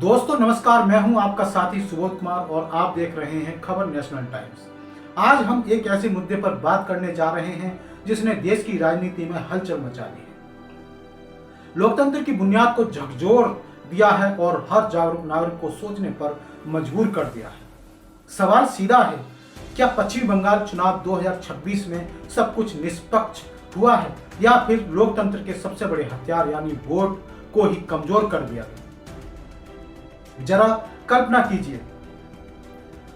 दोस्तों नमस्कार, मैं हूं आपका साथी सुबोध कुमार और आप देख रहे हैं खबर नेशनल टाइम्स। आज हम एक ऐसे मुद्दे पर बात करने जा रहे हैं जिसने देश की राजनीति में हलचल मचा दी है, लोकतंत्र की बुनियाद को झकझोर दिया है और हर जागरूक नागरिक को सोचने पर मजबूर कर दिया है। सवाल सीधा है, क्या पश्चिम बंगाल चुनाव 2026 में सब कुछ निष्पक्ष हुआ है या फिर लोकतंत्र के सबसे बड़े हथियार यानी वोट को ही कमजोर कर दिया गया? जरा कल्पना कीजिए,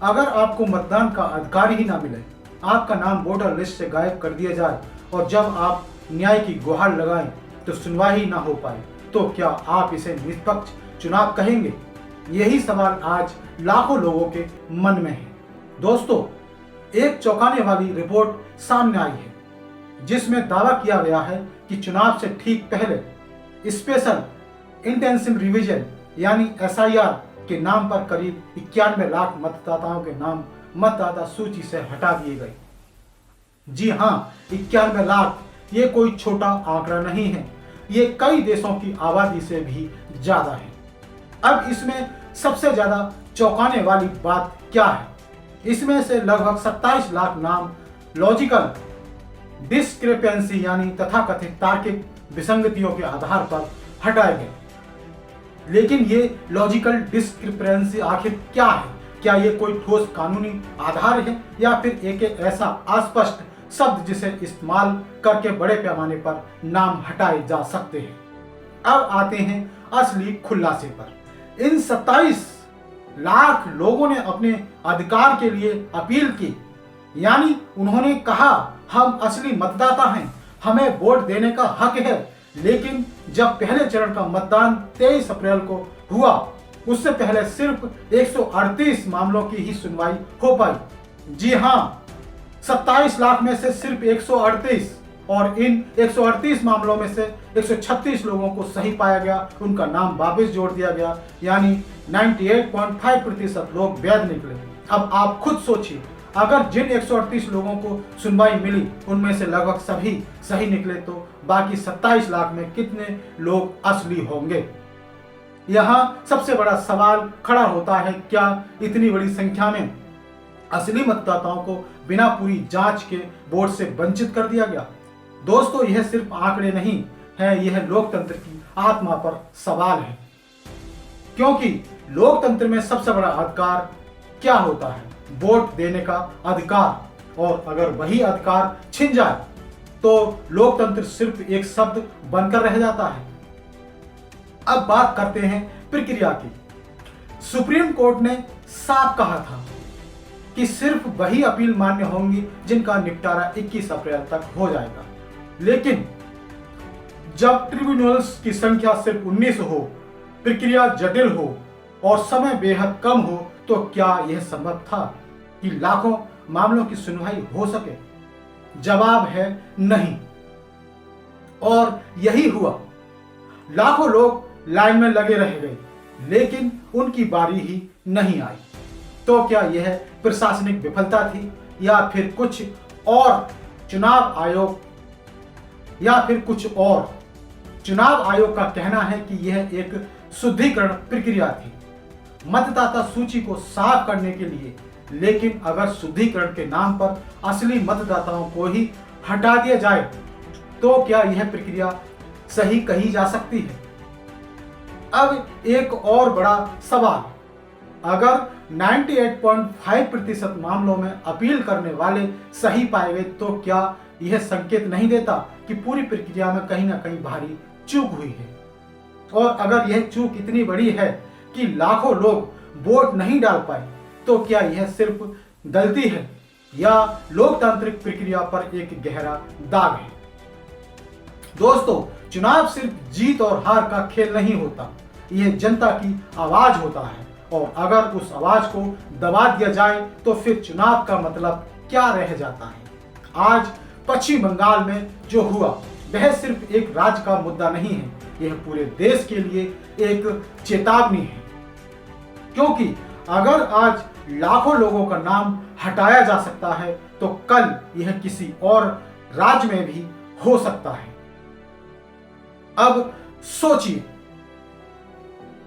अगर आपको मतदान का अधिकार ही ना मिले, आपका नाम वोटर लिस्ट से गायब कर दिया जाए और जब आप न्याय की गुहार लगाएं तो सुनवाई ना हो पाए, तो क्या आप इसे निष्पक्ष चुनाव कहेंगे? यही सवाल आज लाखों लोगों के मन में है। दोस्तों, एक चौंकाने वाली रिपोर्ट सामने आई है जिसमें दावा किया गया है कि चुनाव से ठीक पहले स्पेशल इंटेंसिव रिवीजन यानी एसआईआर के नाम पर करीब 91 लाख मतदाताओं के नाम मतदाता सूची से हटा दिए गए। जी हाँ, 91 लाख ये कोई छोटा आंकड़ा नहीं है, ये कई देशों की आबादी से भी ज्यादा है। अब इसमें सबसे ज्यादा चौंकाने वाली बात क्या है? इसमें से लगभग 27 लाख नाम लॉजिकल डिस्क्रिपेंसी यानी तथाकथित तार्किक विसंगतियों के आधार पर हटाए गए। लेकिन ये लॉजिकल डिस्क्रिपेंसी आखिर क्या है? क्या ये कोई ठोस कानूनी आधार है या फिर एक ऐसा अस्पष्ट शब्द जिसे इस्तेमाल करके बड़े पैमाने पर नाम हटाए जा सकते हैं? अब आते हैं असली खुलासे पर। इन 27 लाख लोगों ने अपने अधिकार के लिए अपील की, यानी उन्होंने कहा हम असली मतदाता हैं, हमें वोट देने का हक है। लेकिन जब पहले चरण का मतदान 23 अप्रैल को हुआ, उससे पहले सिर्फ 138 मामलों की ही सुनवाई हो पाई। जी हाँ, 27 लाख में से सिर्फ 138, और इन 138 मामलों में से 136 लोगों को सही पाया गया, उनका नाम वापस जोड़ दिया गया, यानी 98.5% लोग वैध निकले। अब आप खुद सोचिए, अगर जिन 138 लोगों को सुनवाई मिली उनमें से लगभग सभी सही निकले, तो बाकी 27 लाख में कितने लोग असली होंगे? यहाँ सबसे बड़ा सवाल खड़ा होता है, क्या इतनी बड़ी संख्या में असली मतदाताओं को बिना पूरी जांच के वोट से वंचित कर दिया गया? दोस्तों, यह सिर्फ आंकड़े नहीं है, यह लोकतंत्र की आत्मा पर सवाल है। क्योंकि लोकतंत्र में सबसे बड़ा अधिकार क्या होता है? वोट देने का अधिकार। और अगर वही अधिकार छिन जाए तो लोकतंत्र सिर्फ एक शब्द बनकर रह जाता है। अब बात करते हैं प्रक्रिया की। सुप्रीम कोर्ट ने साफ कहा था कि सिर्फ वही अपील मान्य होंगी जिनका निपटारा 21 अप्रैल तक हो जाएगा। लेकिन जब ट्रिब्यूनल्स की संख्या सिर्फ 19 हो, प्रक्रिया जटिल हो और समय बेहद कम हो, तो क्या यह संभव था कि लाखों मामलों की सुनवाई हो सके? जवाब है नहीं। और यही हुआ, लाखों लोग लाइन में लगे रह गए, लेकिन उनकी बारी ही नहीं आई। तो क्या यह प्रशासनिक विफलता थी या फिर कुछ और? चुनाव आयोग का कहना है कि यह एक शुद्धिकरण प्रक्रिया थी, मतदाता सूची को साफ करने के लिए। लेकिन अगर शुद्धिकरण के नाम पर असली मतदाताओं को ही हटा दिया जाए तो क्या यह प्रक्रिया सही कही जा सकती है? अब एक और बड़ा सवाल, अगर 98.5% मामलों में अपील करने वाले सही पाए गए, तो क्या यह संकेत नहीं देता कि पूरी प्रक्रिया में कहीं ना कहीं भारी चूक हुई है? और अगर यह चूक इतनी बड़ी है कि लाखों लोग वोट नहीं डाल पाए, तो क्या यह सिर्फ गलती है या लोकतांत्रिक प्रक्रिया पर एक गहरा दाग है? दोस्तों, चुनाव सिर्फ जीत और हार का खेल नहीं होता, यह जनता की आवाज होता है। और अगर उस आवाज को दबा दिया जाए तो फिर चुनाव का मतलब क्या रह जाता है? आज पश्चिम बंगाल में जो हुआ वह सिर्फ एक राज्य का मुद्दा नहीं है, यह पूरे देश के लिए एक चेतावनी है। क्योंकि अगर आज लाखों लोगों का नाम हटाया जा सकता है, तो कल यह किसी और राज्य में भी हो सकता है। अब सोचिए,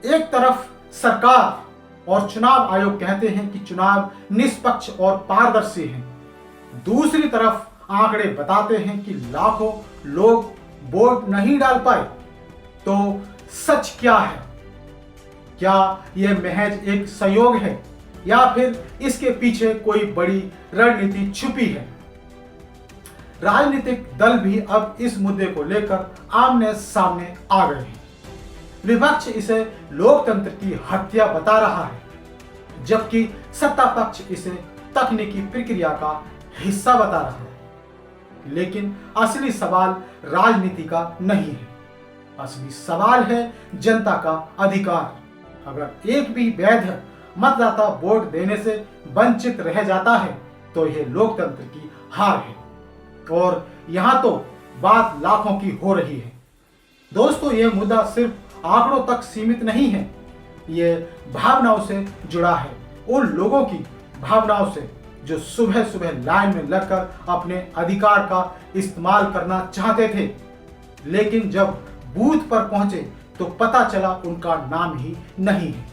एक तरफ सरकार और चुनाव आयोग कहते हैं कि चुनाव निष्पक्ष और पारदर्शी हैं। दूसरी तरफ आंकड़े बताते हैं कि लाखों लोग वोट नहीं डाल पाए। तो सच क्या है? क्या यह महज एक संयोग है या फिर इसके पीछे कोई बड़ी रणनीति छुपी है? राजनीतिक दल भी अब इस मुद्दे को लेकर आमने सामने आ गए हैं। विपक्ष इसे लोकतंत्र की हत्या बता रहा है, जबकि सत्ता पक्ष इसे तकनीकी प्रक्रिया का हिस्सा बता रहा है। लेकिन असली सवाल राजनीति का नहीं है, असली सवाल है जनता का अधिकार। अगर एक भी वैध मतदाता वोट देने से वंचित रह जाता है तो यह लोकतंत्र की हार है। और यहां तो बात लाखों की हो रही है। दोस्तों, यह मुद्दा सिर्फ आंकड़ों तक सीमित नहीं है, यह भावनाओं से जुड़ा है। उन लोगों की भावनाओं से जो सुबह सुबह लाइन में लगकर अपने अधिकार का इस्तेमाल करना चाहते थे, लेकिन जब बूथ पर पहुंचे तो पता चला उनका नाम ही नहीं है।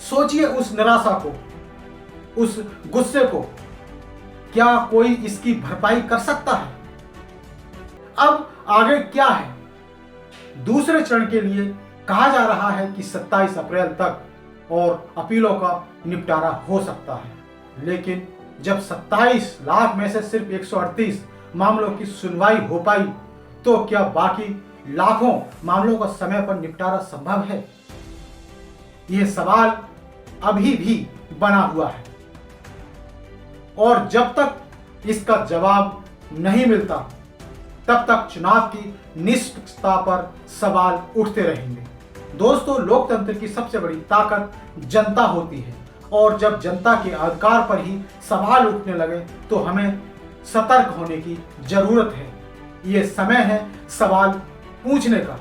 सोचिए उस निराशा को, उस गुस्से को। क्या कोई इसकी भरपाई कर सकता है? अब आगे क्या है? दूसरे चरण के लिए कहा जा रहा है कि 27 अप्रैल तक और अपीलों का निपटारा हो सकता है। लेकिन जब 27 लाख में से सिर्फ 138 मामलों की सुनवाई हो पाई, तो क्या बाकी लाखों मामलों का समय पर निपटारा संभव है? यह सवाल अभी भी बना हुआ है और जब तक इसका जवाब नहीं मिलता, तब तक चुनाव की निष्पक्षता पर सवाल उठते रहेंगे। दोस्तों, लोकतंत्र की सबसे बड़ी ताकत जनता होती है और जब जनता के अधिकार पर ही सवाल उठने लगे तो हमें सतर्क होने की जरूरत है। यह समय है सवाल पूछने का,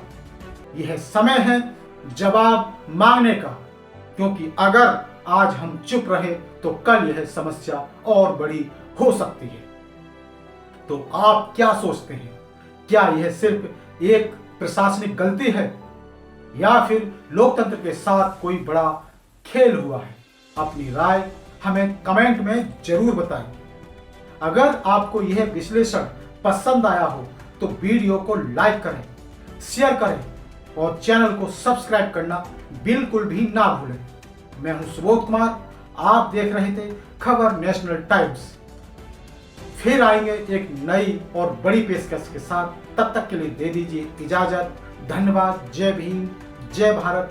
यह समय है जवाब मांगने का, क्योंकि अगर आज हम चुप रहे तो कल यह समस्या और बड़ी हो सकती है। तो आप क्या सोचते हैं? क्या यह सिर्फ एक प्रशासनिक गलती है या फिर लोकतंत्र के साथ कोई बड़ा खेल हुआ है? अपनी राय हमें कमेंट में जरूर बताएं। अगर आपको यह विश्लेषण पसंद आया हो तो वीडियो को लाइक करें, शेयर करें और चैनल को सब्सक्राइब करना बिल्कुल भी ना भूलें। मैं हूं सुबोध कुमार, आप देख रहे थे खबर नेशनल टाइम्स। फिर आएंगे एक नई और बड़ी पेशकश के साथ। तब तक के लिए दे दीजिए इजाजत। धन्यवाद। जय भीम, जय भारत,